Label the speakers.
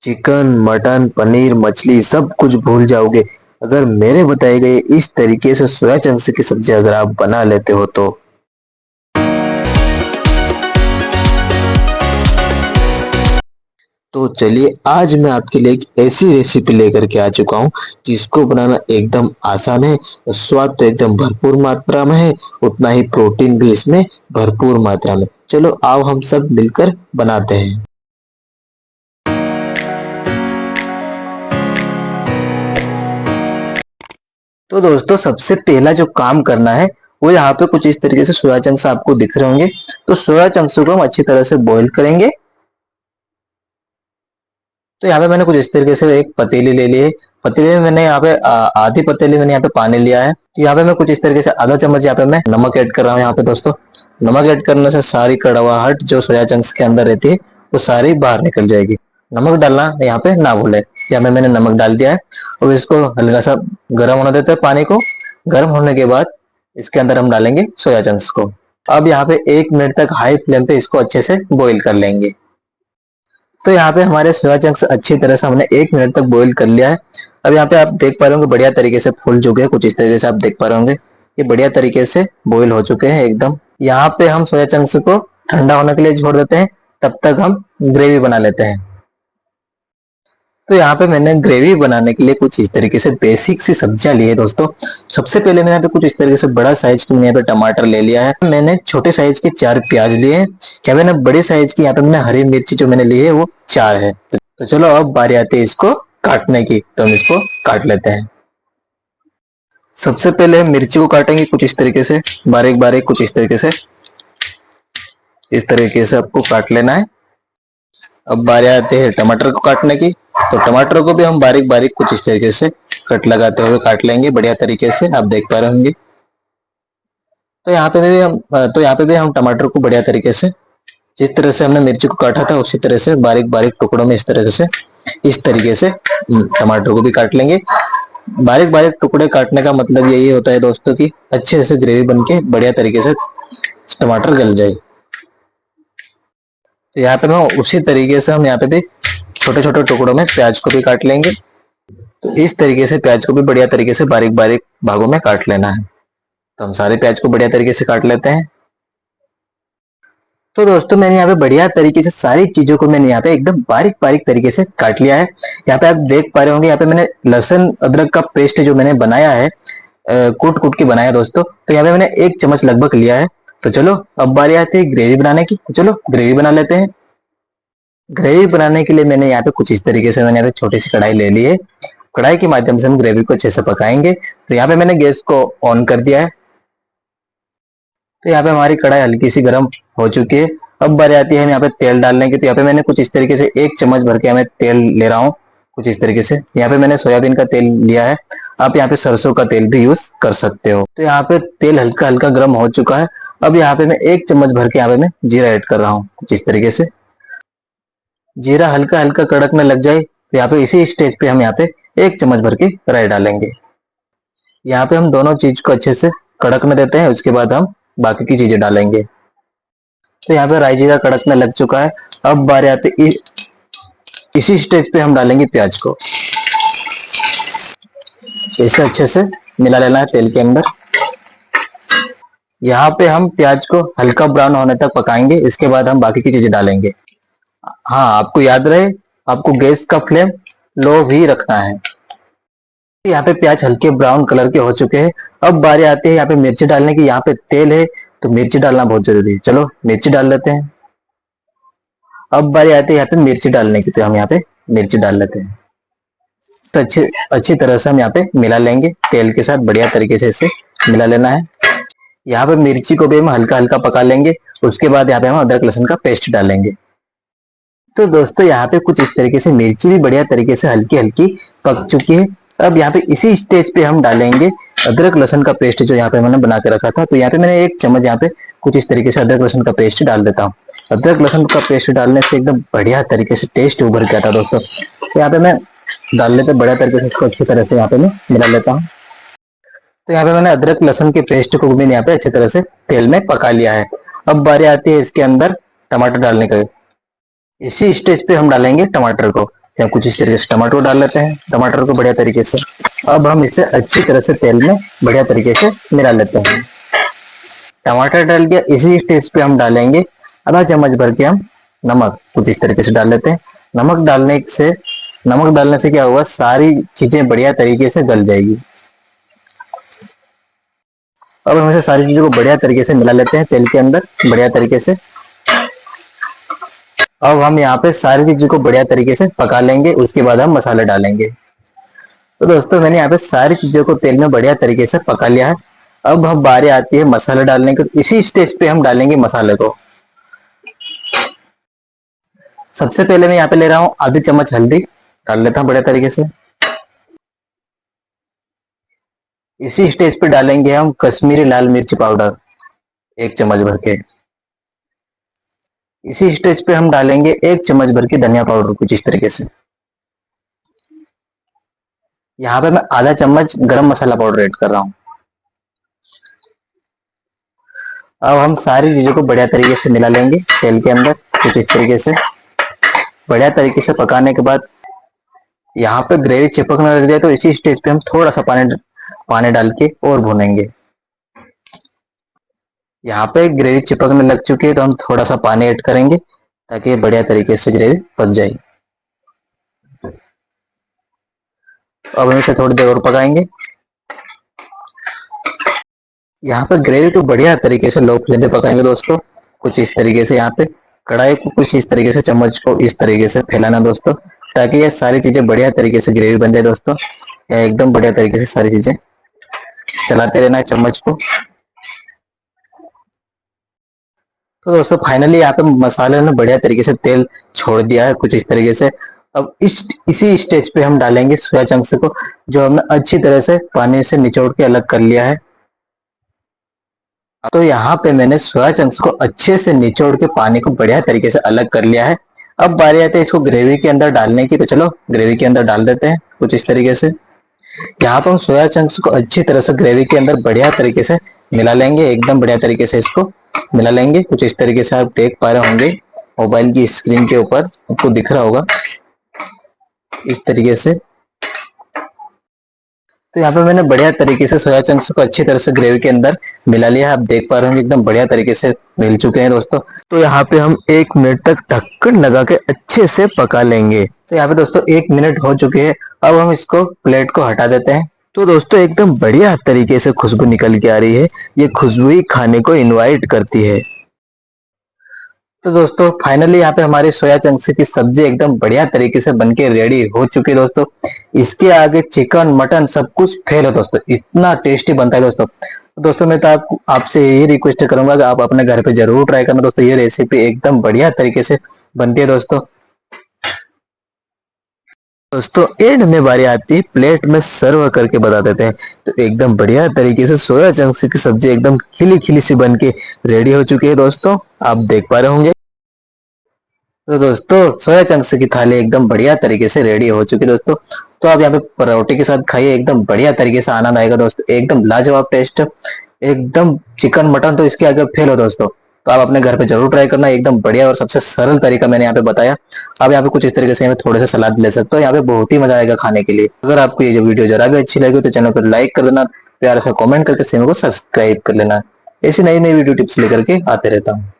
Speaker 1: Chicken, mutton, paneer, मछली सब कुछ भूल जाओगे अगर मेरे बताए गए इस तरीके से सोया चंक्स की सब्जी अगर आप बना लेते हो तो। तो चलिए आज मैं आपके लिए एक ऐसी रेसिपी लेकर के आ चुका हूँ जिसको बनाना एकदम आसान है और स्वाद तो एकदम भरपूर मात्रा में है, उतना ही प्रोटीन भी इसमें भरपूर मात्रा में। चलो आओ हम सब मिलकर बनाते हैं। तो दोस्तों सबसे पहला जो काम करना है वो यहाँ पे कुछ इस तरीके से सोया चंक्स आपको दिख रहे होंगे। तो सोया चंक्स को हम अच्छी तरह से बॉईल करेंगे। तो यहाँ पे मैंने कुछ इस तरीके से एक पतीली ले ली है। पतीली में मैंने यहाँ पे आधी पतीली मैंने यहाँ पे पानी लिया है। तो यहाँ पे मैं कुछ इस तरीके से आधा चम्मच यहाँ पे मैं नमक ऐड कर रहा हूँ। यहाँ पे दोस्तों नमक ऐड करने से सारी कड़वाहट जो सोया चंक्स के अंदर रहती है वो सारी बाहर निकल जाएगी। नमक डालना यहाँ पे ना भूले। यहाँ पे मैंने नमक डाल दिया है और इसको हल्का सा गर्म होने देते हैं। पानी को गर्म होने के बाद इसके अंदर हम डालेंगे सोया चंक्स को। अब यहाँ पे 1 मिनट तक हाई फ्लेम पे इसको अच्छे से बॉईल कर लेंगे। तो यहाँ पे हमारे सोया चंक्स अच्छी तरह से हमने 1 मिनट तक बॉईल कर लिया है। अब यहाँ पे आप देख पा रहे होंगे बढ़िया तरीके से फूल चुके हैं। कुछ इस तरीके से आप देख पा रहे होंगे ये बढ़िया तरीके से बॉईल हो चुके हैं एकदम। यहाँ पे हम सोया चंक्स को ठंडा होने के लिए छोड़ देते हैं, तब तक हम ग्रेवी बना लेते हैं। तो यहाँ पे मैंने ग्रेवी बनाने के लिए कुछ इस तरीके से बेसिक सी सब्जियां ली है दोस्तों। सबसे पहले मैंने यहाँ पे कुछ इस तरीके से बड़ा साइज की मैंने यहाँ पे टमाटर ले लिया है। मैंने छोटे साइज के 4 प्याज लिए हैं। क्या मैंने बड़े साइज की यहाँ पे मैंने हरी मिर्ची जो मैंने ली है वो 4 है। तो चलो अब बारी आती है इसको काटने की, तो हम इसको काट लेते हैं। सबसे पहले हम मिर्ची को काटेंगे कुछ इस तरीके से बारीक बारीक, कुछ इस तरीके से, इस तरीके से आपको काट लेना है। अब बारी आती है टमाटर को काटने की। तो टमाटर को भी हम बारीक बारीक कुछ इस तरीके से कट लगाते हुए काट लेंगे बढ़िया तरीके से, आप देख पा रहे होंगे। तो यहाँ पे भी हम टमाटर को बढ़िया तरीके से जिस तरह से हमने मिर्ची को काटा था उसी तरह से बारीक बारीक टुकड़ों में इस तरीके से टमाटर को भी काट लेंगे। बारीक बारीक टुकड़े काटने का मतलब यही होता है दोस्तों कि अच्छे से ग्रेवी बनके बढ़िया तरीके से टमाटर गल जाए। तो यहाँ पे मैं उसी तरीके से हम यहाँ पे भी छोटे छोटे टुकड़ों में प्याज को भी काट लेंगे। तो इस तरीके से प्याज को भी बढ़िया तरीके से बारीक बारीक भागों में काट लेना है। तो हम सारे प्याज को बढ़िया तरीके से काट लेते हैं। तो दोस्तों मैंने यहाँ पे बढ़िया तरीके से सारी चीजों को मैंने यहाँ पे एकदम बारीक बारीक तरीके से काट लिया है। यहाँ पे आप देख पा रहे होंगे यहाँ पे मैंने लहसुन अदरक का पेस्ट जो मैंने बनाया है कूट कूट के बनाया दोस्तों। तो यहाँ पे मैंने 1 चम्मच लगभग लिया है। तो चलो अब बारी आती है ग्रेवी बनाने की। तो चलो ग्रेवी बना लेते हैं। ग्रेवी बनाने के लिए मैंने यहाँ पे कुछ इस तरीके से मैंने यहाँ पे छोटी सी कढ़ाई ले ली है। कढ़ाई के माध्यम से हम ग्रेवी को अच्छे से पकाएंगे। तो यहाँ पे मैंने गैस को ऑन कर दिया है। तो यहाँ पे हमारी कढ़ाई हल्की सी गर्म हो चुकी है। अब बारी आती है हम यहाँ पे तेल डालने की। तो यहाँ पे मैंने कुछ इस तरीके से 1 चम्मच भर के मैं तेल ले रहा हूँ कुछ इस तरीके से। यहाँ पे मैंने सोयाबीन का तेल लिया है, आप यहाँ पे सरसों का तेल भी यूज कर सकते हो। तो यहाँ पे तेल हल्का हल्का गर्म हो चुका है। अब यहाँ पे मैं 1 चम्मच भर के यहाँ पे मैं जीरा ऐड कर रहा हूँ कुछ इस तरीके से। जीरा हल्का हल्का कड़कने लग जाए तो यहाँ पे इसी स्टेज पे हम यहाँ पे 1 चम्मच भर के राई डालेंगे। यहाँ पे हम दोनों चीज को अच्छे से कड़कने देते हैं, उसके बाद हम बाकी की चीजें डालेंगे। तो यहाँ पे राई जीरा कड़कने लग चुका है। अब बारी आते इसी स्टेज पे हम डालेंगे प्याज को। इसे अच्छे से मिला लेना है तेल के अंदर। यहाँ पे हम प्याज को हल्का ब्राउन होने तक पकाएंगे, इसके बाद हम बाकी की चीजें डालेंगे। हाँ आपको याद रहे आपको गैस का फ्लेम लो भी रखना है। यहाँ पे प्याज हल्के ब्राउन कलर के हो चुके हैं। अब बारी आती है यहाँ पे मिर्ची डालने की। यहाँ पे तेल है तो मिर्ची डालना बहुत जरूरी है। चलो मिर्ची डाल लेते हैं। अब बारी आती है यहाँ पे मिर्ची डालने की। तो हम यहाँ पे मिर्ची डाल लेते हैं। तो अच्छी तरह से हम यहाँ पे मिला लेंगे तेल के साथ, बढ़िया तरीके से इसे मिला लेना है। यहाँ पे मिर्ची को भी हम हल्का हल्का पका लेंगे, उसके बाद यहाँ पे हम अदरक लहसुन का पेस्ट डालेंगे। तो दोस्तों यहाँ पे कुछ इस तरीके से मिर्ची भी बढ़िया तरीके से हल्की हल्की पक चुकी है। अब यहाँ पे इसी स्टेज पे हम डालेंगे अदरक लहसुन का पेस्ट जो यहाँ पे मैंने बना के रखा था। तो यहाँ पे मैंने 1 चम्मच यहाँ पे कुछ इस तरीके से अदरक लहसुन का पेस्ट डाल देता हूँ। अदरक लहसुन का पेस्ट डालने से एकदम बढ़िया तरीके से टेस्ट उभर के आता है दोस्तों। तो यहाँ पे मैं डाल लेते बढ़िया तरीके से इसको अच्छी तरह से यहाँ पे मैं मिला लेता हूँ। तो यहाँ पे मैंने अदरक लहसुन के पेस्ट को भी यहाँ पे अच्छी तरह से तेल में पका लिया है। अब बारी आती है इसके अंदर टमाटर डालने का। इसी स्टेज पे हम डालेंगे टमाटर को। या कुछ इस तरीके से टमाटर डाल लेते हैं, टमाटर को बढ़िया तरीके से। अब हम इसे अच्छी तरह से तेल में बढ़िया तरीके से मिला लेते हैं। टमाटर डाल के इसी स्टेज पे हम डालेंगे आधा चम्मच भर के हम नमक, कुछ इस तरीके से डाल लेते हैं। नमक डालने से क्या होगा, सारी चीजें बढ़िया तरीके से गल जाएगी। अब हम इसे सारी चीजों को बढ़िया तरीके से मिला लेते हैं तेल के अंदर बढ़िया तरीके से। अब हम यहाँ पे सारी चीजों को बढ़िया तरीके से पका लेंगे, उसके बाद हम मसाले डालेंगे। तो दोस्तों मैंने यहाँ पे सारी चीजों को तेल में बढ़िया तरीके से पका लिया है। अब हम बारी आती है मसाले डालने की, इसी स्टेज पे हम डालेंगे मसाले को। सबसे पहले मैं यहाँ पे ले रहा हूँ आधी चम्मच हल्दी, डाल लेता हूँ बढ़िया तरीके से। इसी स्टेज पे डालेंगे हम कश्मीरी लाल मिर्च पाउडर 1 चम्मच भर के। इसी स्टेज पे हम डालेंगे 1 चम्मच भर के धनिया पाउडर, कुछ इस तरीके से। यहाँ पे मैं आधा चम्मच गरम मसाला पाउडर ऐड कर रहा हूँ। अब हम सारी चीजों को बढ़िया तरीके से मिला लेंगे तेल के अंदर, कुछ इस तरीके से। बढ़िया तरीके से पकाने के बाद यहाँ पे ग्रेवी चिपकने लग जाए तो इसी स्टेज पे हम थोड़ा सा पानी डाल के और भूनेंगे। यहाँ पे ग्रेवी चिपकने लग चुकी है तो हम थोड़ा सा पानी ऐड करेंगे ताकि बढ़िया तरीके से ग्रेवी पक जाए। अब हम इसे थोड़ी देर और पकाएंगे। यहाँ पे ग्रेवी को बढ़िया तरीके से लो फ्लेम पे पकाएंगे दोस्तों, कुछ इस तरीके से। यहाँ पे कढ़ाई को कुछ इस तरीके से, चम्मच को इस तरीके से फैलाना दोस्तों, ताकि ये सारी चीजें बढ़िया तरीके से ग्रेवी बन जाए दोस्तों। या एकदम बढ़िया तरीके से सारी चीजें चलाते रहना है चम्मच को। तो दोस्तों फाइनली यहाँ पे मसाले ने बढ़िया तरीके से तेल छोड़ दिया है, कुछ इस तरीके से। अब इसी स्टेज पे हम डालेंगे सोया चंक्स को, जो हमने अच्छी तरह से पानी से निचोड़ के अलग कर लिया है। तो यहाँ पे मैंने सोया चंक्स को अच्छे से निचोड़ के पानी को बढ़िया तरीके से अलग कर लिया है। अब बारी आती है इसको ग्रेवी के अंदर डालने की, तो चलो ग्रेवी के अंदर डाल देते हैं कुछ इस तरीके से। यहाँ पर हम सोया चंक्स को अच्छी तरह से ग्रेवी के अंदर बढ़िया तरीके से मिला लेंगे, एकदम बढ़िया तरीके से इसको मिला लेंगे, कुछ इस तरीके से। आप देख पा रहे होंगे मोबाइल की स्क्रीन के ऊपर आपको दिख रहा होगा इस तरीके से। तो यहाँ पे मैंने बढ़िया तरीके से सोया चंक्स को अच्छी तरह से ग्रेवी के अंदर मिला लिया है। आप देख पा रहे होंगे एकदम बढ़िया तरीके से मिल चुके हैं दोस्तों। तो यहाँ पे हम 1 मिनट तक ढक्कन लगा के अच्छे से पका लेंगे। तो यहाँ पे दोस्तों 1 मिनट हो चुके हैं। अब हम इसको प्लेट को हटा देते हैं। तो दोस्तों एकदम बढ़िया तरीके से खुशबू निकल के आ रही है, ये खुशबू ही खाने को इनवाइट करती है। तो दोस्तों फाइनली यहाँ पे हमारी सोया चंक्स की सब्जी एकदम बढ़िया तरीके से बनके रेडी हो चुकी है दोस्तों। इसके आगे चिकन मटन सब कुछ फेल है दोस्तों, इतना टेस्टी बनता है दोस्तों। तो दोस्तों मैं तो आपसे यही रिक्वेस्ट करूंगा कि आप अपने घर पे जरूर ट्राई करना दोस्तों, ये रेसिपी एकदम बढ़िया तरीके से बनती है दोस्तों। दोस्तों एंड में बारी आती है प्लेट में सर्व करके बता देते हैं। तो एकदम बढ़िया तरीके से सोया चंक्स की सब्जी एकदम खिली खिली सी बन के रेडी हो चुकी है दोस्तों, आप देख पा रहे होंगे। तो दोस्तों सोया चंक्स की थाली एकदम बढ़िया तरीके से रेडी हो चुकी है दोस्तों। तो आप यहाँ पे परोठे के साथ खाइए, एकदम बढ़िया तरीके से आनंद आएगा दोस्तों, एकदम लाजवाब टेस्ट। एकदम चिकन मटन तो इसके आगे फेल हो दोस्तों। तो आप अपने घर पे जरूर ट्राई करना, एकदम बढ़िया और सबसे सरल तरीका मैंने यहाँ पे बताया। आप यहाँ पे कुछ इस तरीके से थोड़े से सलाद ले सकते हो, यहाँ पे बहुत ही मजा आएगा खाने के लिए। अगर आपको ये जो वीडियो जरा भी अच्छी लगी तो चैनल पर लाइक कर देना, प्यार से कमेंट करके चैनल को सब्सक्राइब कर लेना। ऐसी नई नई वीडियो टिप्स लेकर के आते रहता हूँ।